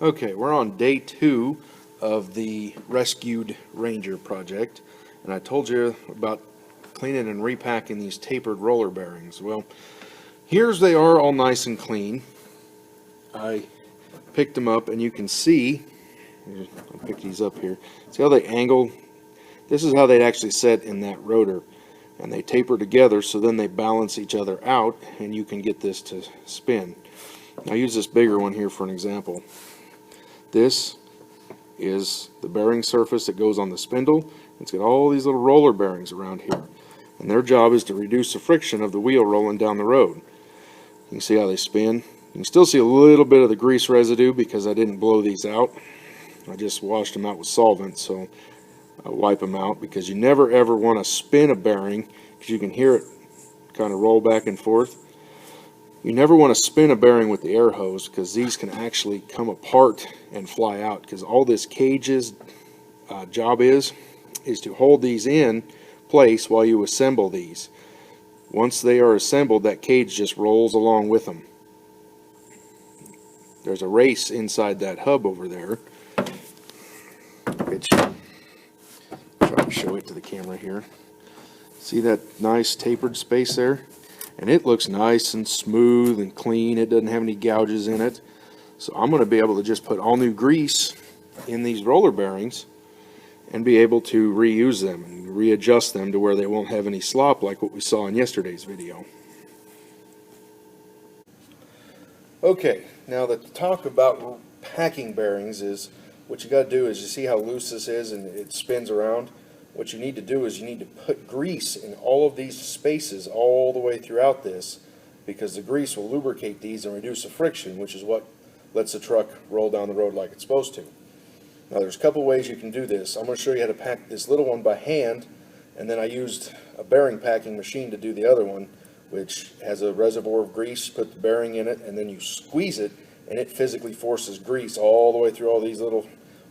Okay, we're on day 2 of the Rescued Ranger project, and I told you about cleaning and repacking these tapered roller bearings. Well, here's they are all nice and clean. I picked them up, and you can see, I'll pick these up here, see how they angle? This is how they'd actually set in that rotor, and they taper together so then they balance each other out, and you can get this to spin. I'll use this bigger one here for an example. This is the bearing surface that goes on the spindle. It's got all these little roller bearings around here, and their job is to reduce the friction of the wheel rolling down the road. You can see how they spin. You can still see a little bit of the grease residue because I didn't blow these out. I just washed them out with solvent, so I wipe them out, because you never ever want to spin a bearing because you can hear it kind of roll back and forth. You never want to spin a bearing with the air hose, because these can actually come apart and fly out, because all this cage's job is to hold these in place while you assemble these. Once they are assembled, that cage just rolls along with them. There's a race inside that hub over there, which I'll try to show it to the camera here. See that nice tapered space there? And it looks nice and smooth and clean. It doesn't have any gouges in it. So I'm going to be able to just put all new grease in these roller bearings and be able to reuse them and readjust them to where they won't have any slop like what we saw in yesterday's video. Okay, now the talk about packing bearings is, what you got to do is, you see how loose this is and it spins around? What you need to do is you need to put grease in all of these spaces all the way throughout this, because the grease will lubricate these and reduce the friction, which is what lets the truck roll down the road like it's supposed to. Now there's a couple ways you can do this. I'm going to show you how to pack this little one by hand, and then I used a bearing packing machine to do the other one, which has a reservoir of grease. You put the bearing in it and then you squeeze it, and it physically forces grease all the way through all these little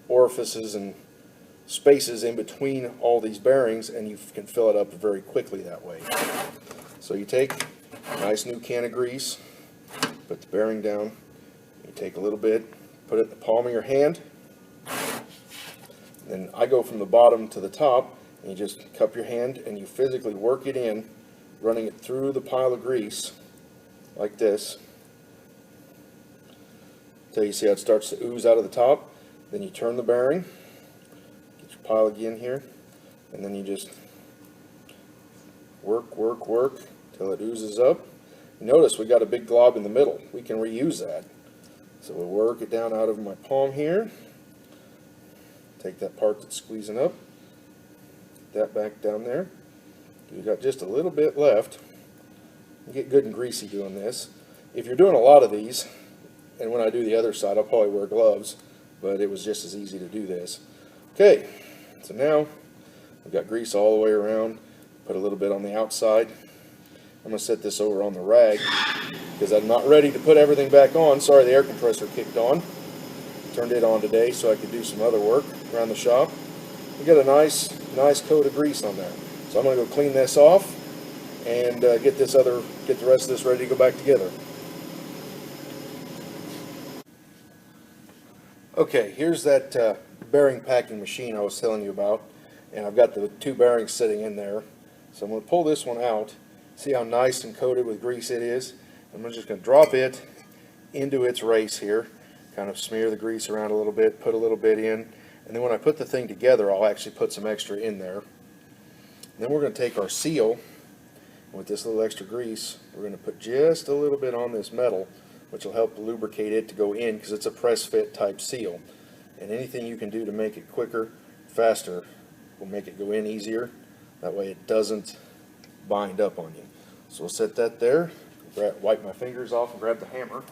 orifices and spaces in between all these bearings, and you can fill it up very quickly that way. So you take a nice new can of grease, put the bearing down, you take a little bit, put it in the palm of your hand, then I go from the bottom to the top, and you just cup your hand and you physically work it in, running it through the pile of grease like this until you see how it starts to ooze out of the top. Then you turn the bearing, get your pile again here, and then you just work till it oozes up. You notice we got a big glob in the middle. We can reuse that. So we'll work it down out of my palm here. Take that part that's squeezing up, get that back down there. We've got just a little bit left. You get good and greasy doing this. If you're doing a lot of these, and when I do the other side, I'll probably wear gloves, but it was just as easy to do this. Okay, so now we've got grease all the way around. Put a little bit on the outside. I'm going to set this over on the rag because I'm not ready to put everything back on. Sorry, the air compressor kicked on. Turned it on today so I could do some other work around the shop. We got a nice coat of grease on there. So I'm going to go clean this off and get the rest of this ready to go back together. Okay, here's that bearing packing machine I was telling you about, and I've got the two bearings sitting in there. So I'm going to pull this one out. See how nice and coated with grease it is? I'm just going to drop it into its race here, kind of smear the grease around a little bit, put a little bit in, and then when I put the thing together, I'll actually put some extra in there. And then we're going to take our seal, and with this little extra grease, we're going to put just a little bit on this metal, which will help lubricate it to go in, because it's a press fit type seal. And anything you can do to make it quicker, faster, will make it go in easier. That way it doesn't bind up on you. So we'll set that there, wipe my fingers off and grab the hammer.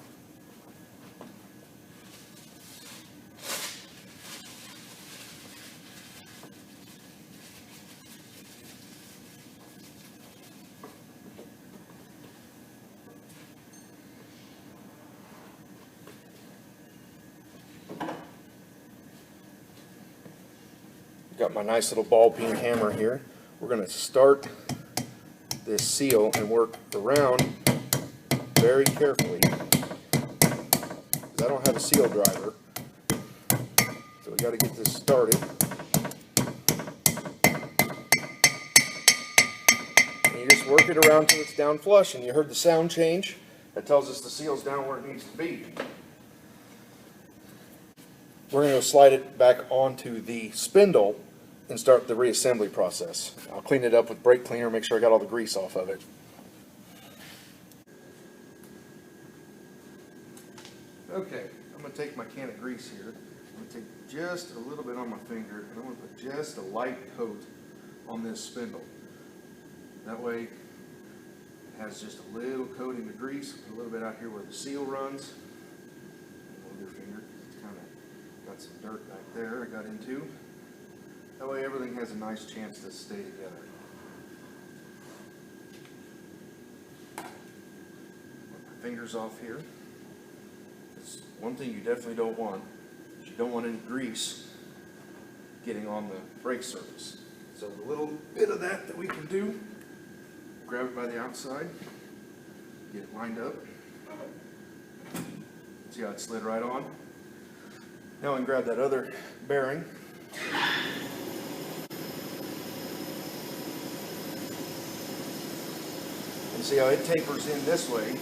Got my nice little ball peen hammer here. We're going to start this seal and work around very carefully. Because I don't have a seal driver, we got to get this started. And you just work it around till it's down flush, and you heard the sound change. That tells us the seal's down where it needs to be. We're going to slide it back onto the spindle and start the reassembly process. I'll clean it up with brake cleaner, make sure I got all the grease off of it. Okay, I'm going to take my can of grease here. I'm going to take just a little bit on my finger, and I'm going to put just a light coat on this spindle. That way it has just a little coating of grease, a little bit out here where the seal runs. Hold your finger, it's kind of got some dirt back there I got into. That way everything has a nice chance to stay together. Put my fingers off here. It's one thing you definitely don't want is you don't want any grease getting on the brake surface. So the little bit of that we can do, grab it by the outside, get it lined up. See how it slid right on? Now I can grab that other bearing. And see how it tapers in this way.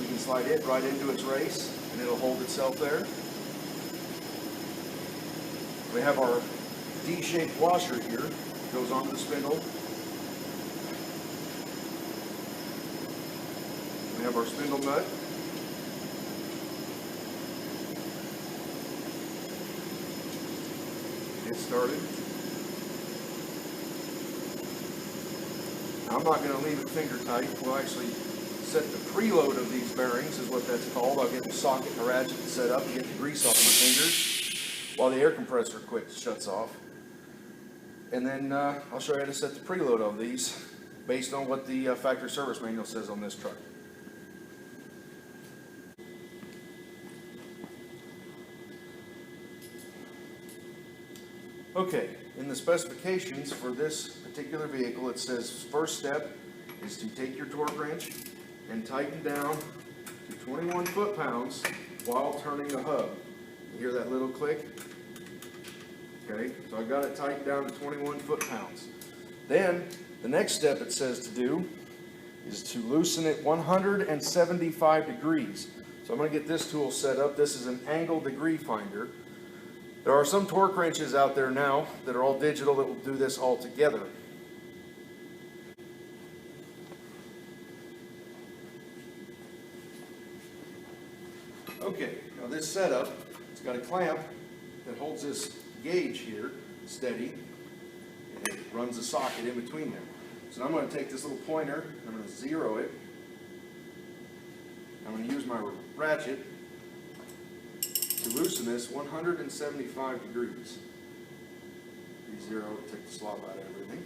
We can slide it right into its race and it'll hold itself there. We have our D-shaped washer here. It goes onto the spindle. We have our spindle nut. Get started. Now I'm not going to leave it finger tight. We'll actually set the preload of these bearings, is what that's called. I'll get the socket and the ratchet set up and get the grease off my fingers while the air compressor shuts off. And then I'll show you how to set the preload of these based on what the factory service manual says on this truck. Okay, in the specifications for this particular vehicle, it says first step is to take your torque wrench and tighten down to 21 foot-pounds while turning the hub. You hear that little click? Okay, so I've got it tightened down to 21 foot-pounds. Then, the next step it says to do is to loosen it 175 degrees. So I'm going to get this tool set up. This is an angle degree finder. There are some torque wrenches out there now that are all digital that will do this all together. Okay, now this setup, it's got a clamp that holds this gauge here steady, and it runs a socket in between them. So I'm going to take this little pointer, I'm going to zero it. I'm going to use my ratchet to loosen this 175 degrees. Zero to take the slop out of everything.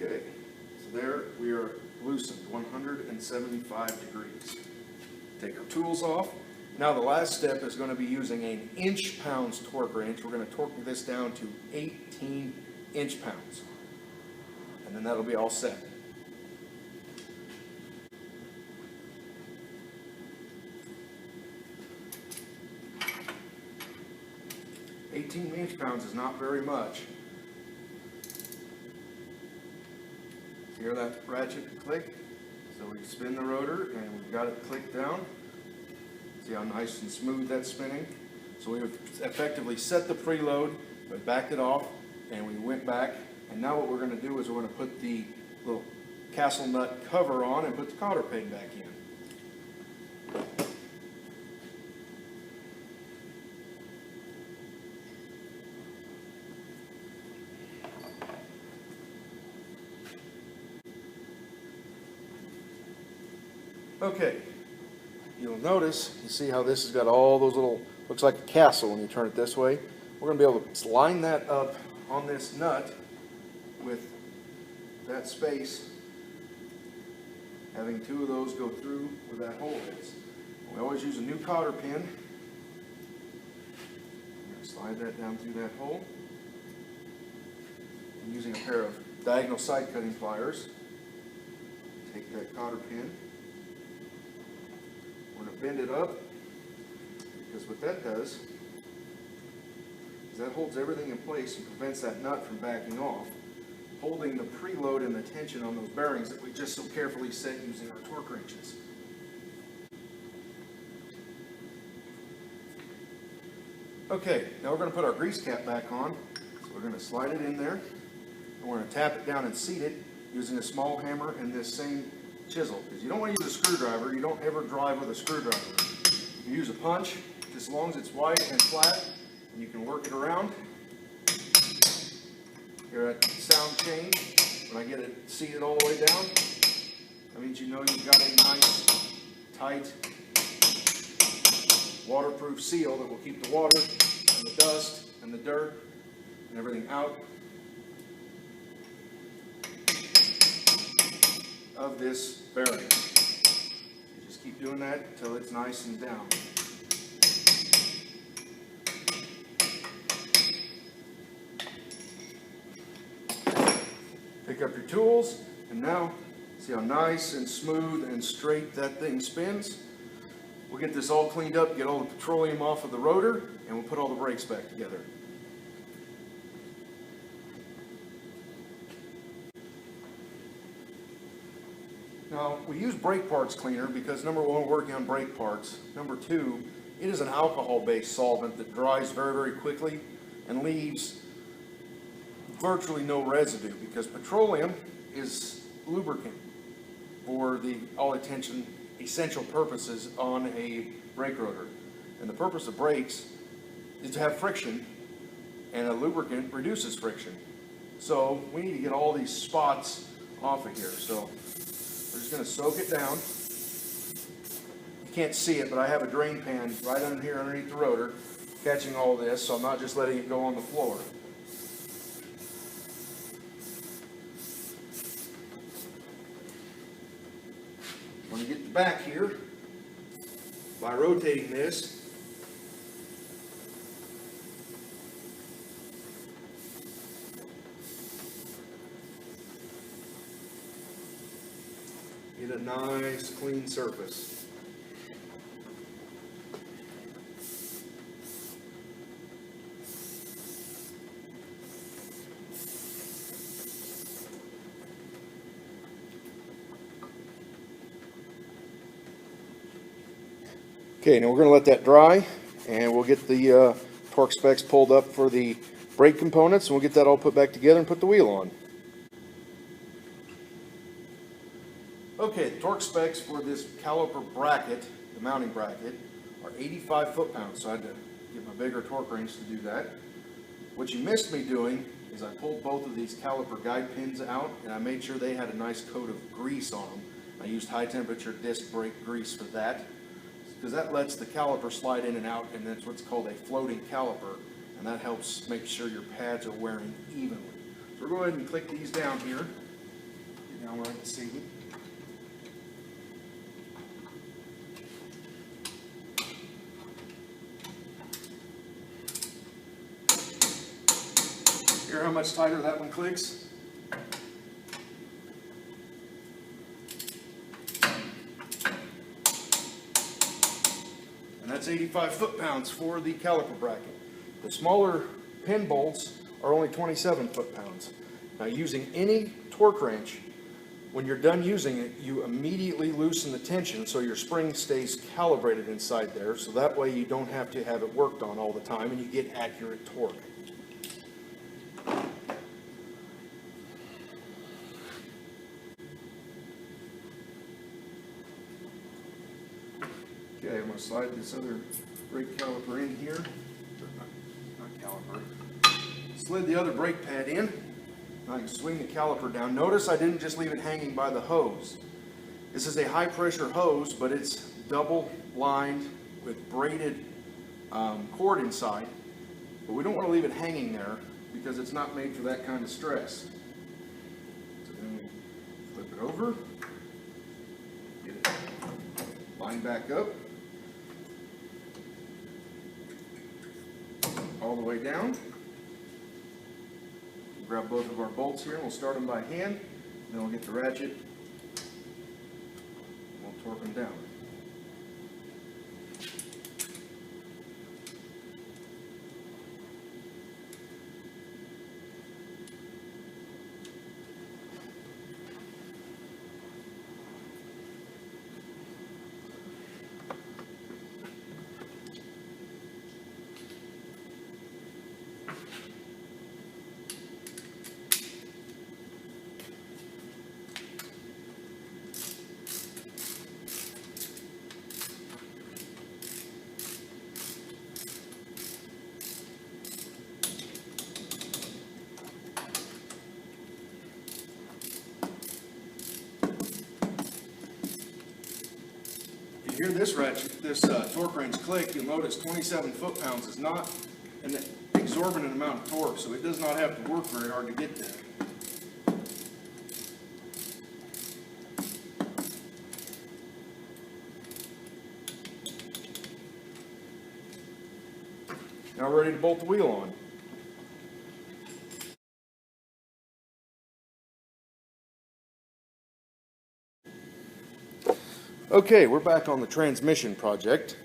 Okay, so there we are loosened 175 degrees. Take our tools off. Now the last step is going to be using an inch-pounds torque wrench. We're going to torque this down to 18 inch-pounds. And then that'll be all set. £18 is not very much. Hear that ratchet click? So we spin the rotor and we've got it clicked down. See how nice and smooth that's spinning? So we effectively set the preload, we backed it off, and we went back. And now what we're going to do is we're going to put the little castle nut cover on and put the cotter pin back in. Okay, you'll notice, you see how this has got all those little, looks like a castle when you turn it this way. We're going to be able to line that up on this nut with that space, having two of those go through where that hole is. We always use a new cotter pin. I'm going to slide that down through that hole. I'm using a pair of diagonal side cutting pliers. Take that cotter pin. We're going to bend it up, because what that does is that holds everything in place and prevents that nut from backing off, holding the preload and the tension on those bearings that we just so carefully set using our torque wrenches. Okay, now we're going to put our grease cap back on. So we're going to slide it in there, and we're going to tap it down and seat it using a small hammer and this same chisel. Because you don't want to use a screwdriver. You don't ever drive with a screwdriver. You use a punch, as long as it's wide and flat, and you can work it around. Hear that sound change when I get it seated all the way down. That means you know you've got a nice, tight, waterproof seal that will keep the water and the dust and the dirt and everything out of this bearing. You just keep doing that until it's nice and down. Pick up your tools, and now see how nice and smooth and straight that thing spins. We'll get this all cleaned up, get all the petroleum off of the rotor, and we'll put all the brakes back together. Now, we use brake parts cleaner because number one, we're working on brake parts. Number two, it is an alcohol-based solvent that dries very, very quickly and leaves virtually no residue, because petroleum is lubricant for the all essential purposes on a brake rotor. And the purpose of brakes is to have friction, and a lubricant reduces friction. So we need to get all these spots off of here. So we're just going to soak it down. You can't see it, but I have a drain pan right under here underneath the rotor catching all this, so I'm not just letting it go on the floor. When you get the back here, by rotating this, get a nice clean surface. Okay, now we're going to let that dry, and we'll get the torque specs pulled up for the brake components, and we'll get that all put back together and put the wheel on. Okay, the torque specs for this caliper bracket, the mounting bracket, are 85 foot-pounds, so I had to get my bigger torque wrench to do that. What you missed me doing is I pulled both of these caliper guide pins out, and I made sure they had a nice coat of grease on them. I used high-temperature disc brake grease for that, because that lets the caliper slide in and out, and that's what's called a floating caliper, and that helps make sure your pads are wearing evenly. So we'll go ahead and click these down here. Get down where I can see them. Hear how much tighter that one clicks? That's 85 foot-pounds for the caliper bracket. The smaller pin bolts are only 27 foot-pounds. Now, using any torque wrench, when you're done using it, you immediately loosen the tension so your spring stays calibrated inside there, so that way you don't have to have it worked on all the time and you get accurate torque. Okay, I'm going to slide this other brake caliper in here. Not caliper. Slid the other brake pad in. Now I can swing the caliper down. Notice I didn't just leave it hanging by the hose. This is a high pressure hose, but it's double lined with braided cord inside. But we don't want to leave it hanging there because it's not made for that kind of stress. over, get it lined back up, all the way down. Grab both of our bolts here and we'll start them by hand, then we'll get the ratchet and we'll torque them down. If you hear this ratchet, this torque wrench click, you'll notice 27 foot-pounds is not an exorbitant amount of torque, so it does not have to work very hard to get there. Now we're ready to bolt the wheel on. Okay, we're back on the transmission project,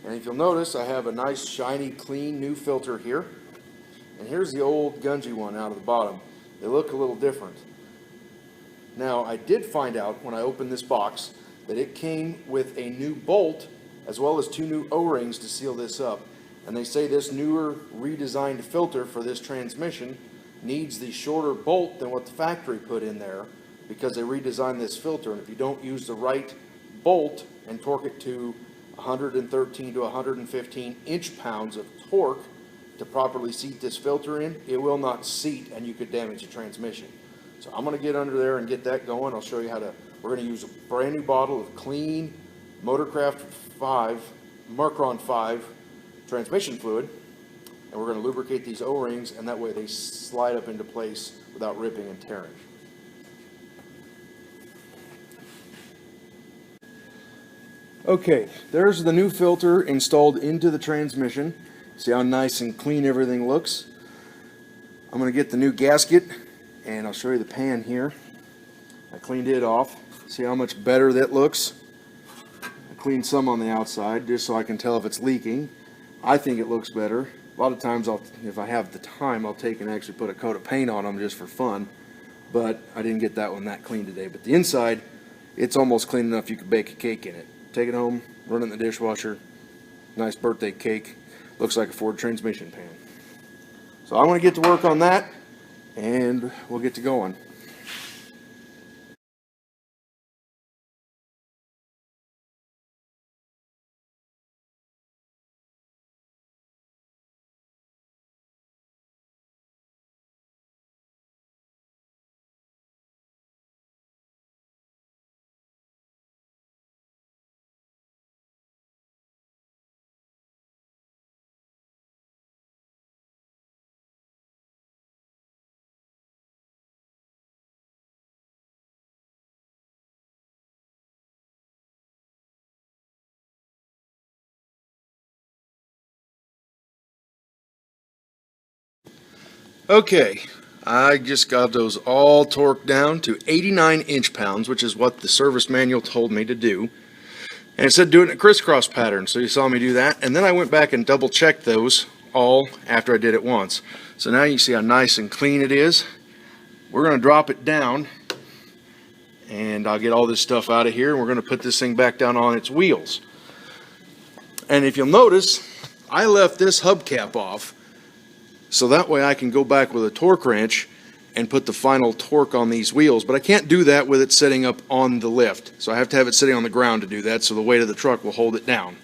and if you'll notice, I have a nice shiny clean new filter here, and here's the old gungy one out of the bottom. They look a little different. Now I did find out when I opened this box that it came with a new bolt as well as 2 new O-rings to seal this up, and they say this newer redesigned filter for this transmission needs the shorter bolt than what the factory put in there because they redesigned this filter, and if you don't use the right bolt and torque it to 113 to 115 inch-pounds of torque to properly seat this filter in, it will not seat and you could damage the transmission. So I'm going to get under there and get that going. I'll show you how to, we're going to use a brand new bottle of clean Motorcraft 5, Markron 5 transmission fluid, and we're going to lubricate these O-rings, and that way they slide up into place without ripping and tearing. Okay, there's the new filter installed into the transmission. See how nice and clean everything looks. I'm going to get the new gasket, and I'll show you the pan here. I cleaned it off. See how much better that looks? I cleaned some on the outside just so I can tell if it's leaking. I think it looks better. A lot of times, if I have the time, I'll take and actually put a coat of paint on them just for fun. But I didn't get that one that clean today. But the inside, it's almost clean enough you could bake a cake in it. Take it home, run it in the dishwasher. Nice birthday cake. Looks like a Ford transmission pan. So I'm going to get to work on that, and we'll get to going. Okay, I just got those all torqued down to 89 inch-pounds, which is what the service manual told me to do. And it said do it in a crisscross pattern, so you saw me do that. And then I went back and double-checked those all after I did it once. So now you see how nice and clean it is. We're going to drop it down, and I'll get all this stuff out of here, and we're going to put this thing back down on its wheels. And if you'll notice, I left this hubcap off, so that way I can go back with a torque wrench and put the final torque on these wheels. But I can't do that with it sitting up on the lift. So I have to have it sitting on the ground to do that, so the weight of the truck will hold it down.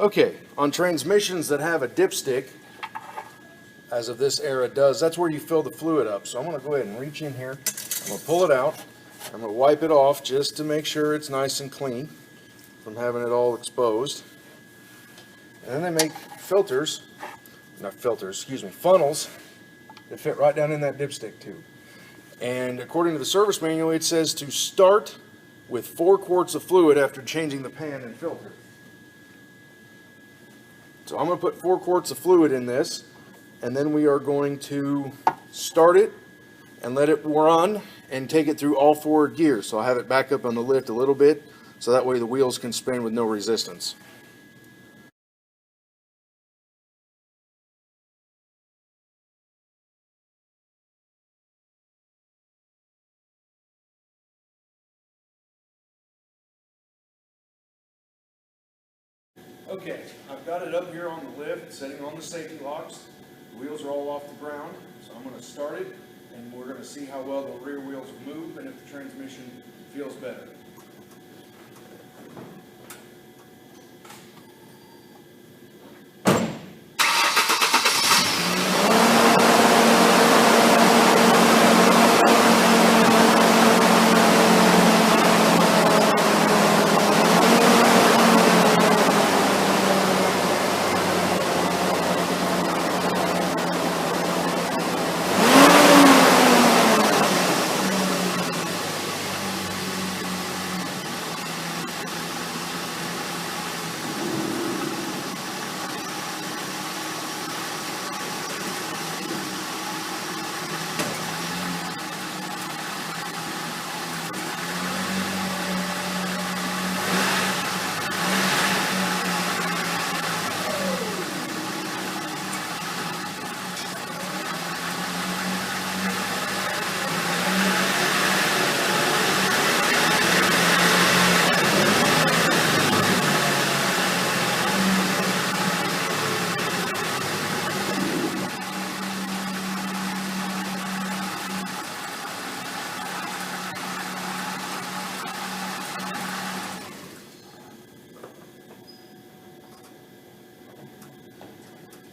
Okay, on transmissions that have a dipstick, as of this era does, that's where you fill the fluid up. So I'm going to go ahead and reach in here. I'm going to pull it out. I'm going to wipe it off just to make sure it's nice and clean from having it all exposed. And then they make filters, not filters, excuse me, funnels that fit right down in that dipstick tube. And according to the service manual, it says to start with 4 quarts of fluid after changing the pan and filter. So I'm going to put 4 quarts of fluid in this, and then we are going to start it and let it run and take it through all 4 gears. So I'll have it back up on the lift a little bit, so that way the wheels can spin with no resistance. Okay, I've got it up here on the lift, setting on the safety locks. The wheels are all off the ground, so I'm going to start it, and we're going to see how well the rear wheels move and if the transmission feels better.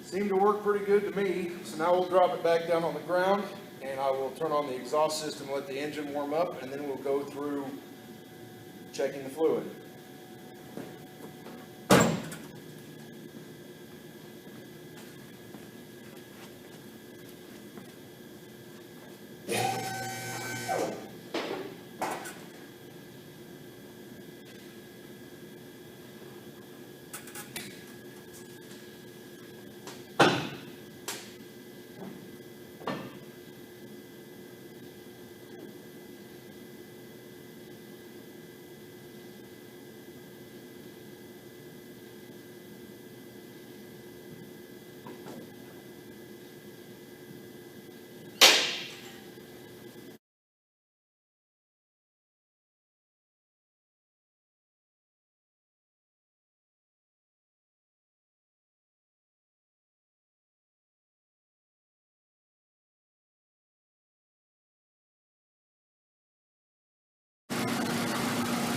Seemed to work pretty good to me, so now we'll drop it back down on the ground and I will turn on the exhaust system, let the engine warm up, and then we'll go through checking the fluid.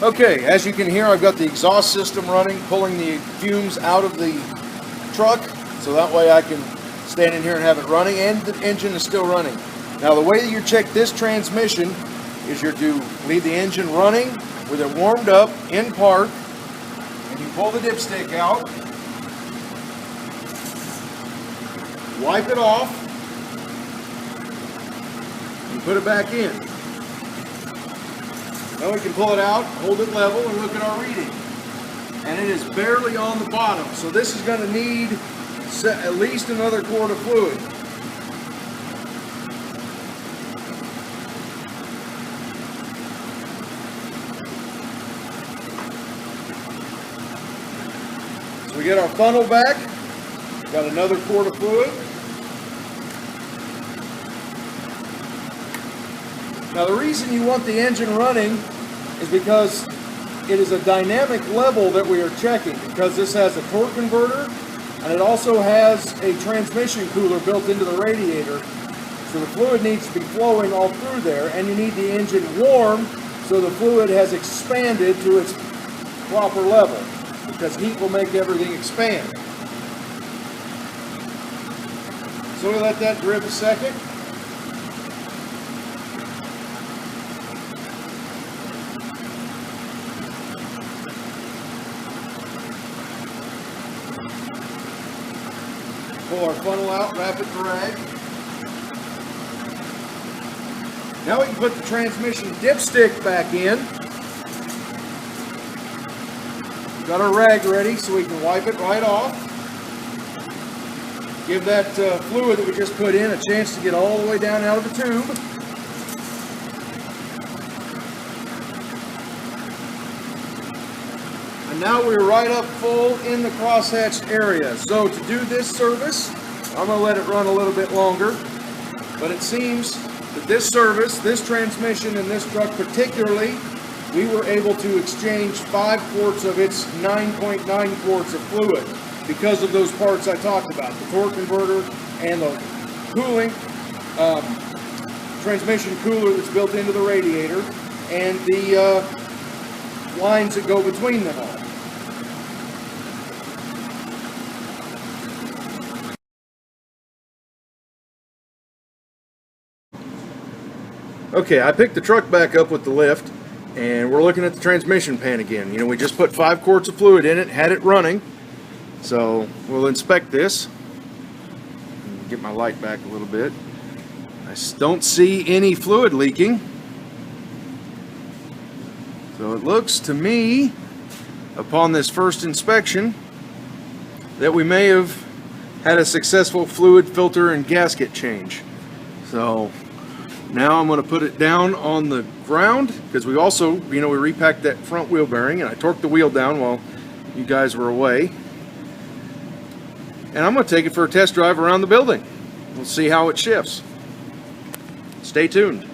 Okay, as you can hear, I've got the exhaust system running, pulling the fumes out of the truck, so that way I can stand in here and have it running, and the engine is still running. Now, the way that you check this transmission is you're to leave the engine running with it warmed up in park, and you pull the dipstick out, wipe it off, and put it back in. Now we can pull it out, hold it level, and look at our reading. And it is barely on the bottom, so this is going to need at least another quart of fluid. So we get our funnel back, got another quart of fluid. Now the reason you want the engine running is because it is a dynamic level that we are checking, because this has a torque converter and it also has a transmission cooler built into the radiator. So the fluid needs to be flowing all through there, and you need the engine warm so the fluid has expanded to its proper level. because heat will make everything expand. So we let that drip a second. Pull our funnel out, wrap it in the rag. Now we can put the transmission dipstick back in. Got our rag ready so we can wipe it right off. Give that fluid that we just put in a chance to get all the way down out of the tube. And now we're right up full in the crosshatched area. So to do this service, I'm going to let it run a little bit longer. But it seems that this service, this transmission, and this truck particularly, we were able to exchange 5 quarts of its 9.9 quarts of fluid because of those parts I talked about, the torque converter and the cooling, transmission cooler that's built into the radiator, and the lines that go between them all. Okay, I picked the truck back up with the lift, and we're looking at the transmission pan again. You know, we just put 5 quarts of fluid in it, had it running. So we'll inspect this. Get my light back a little bit. I don't see any fluid leaking. So it looks to me, upon this first inspection, that we may have had a successful fluid filter and gasket change. So now I'm going to put it down on the ground, because we also, you know, we repacked that front wheel bearing, and I torqued the wheel down while you guys were away. And I'm going to take it for a test drive around the building. We'll see how it shifts. Stay tuned.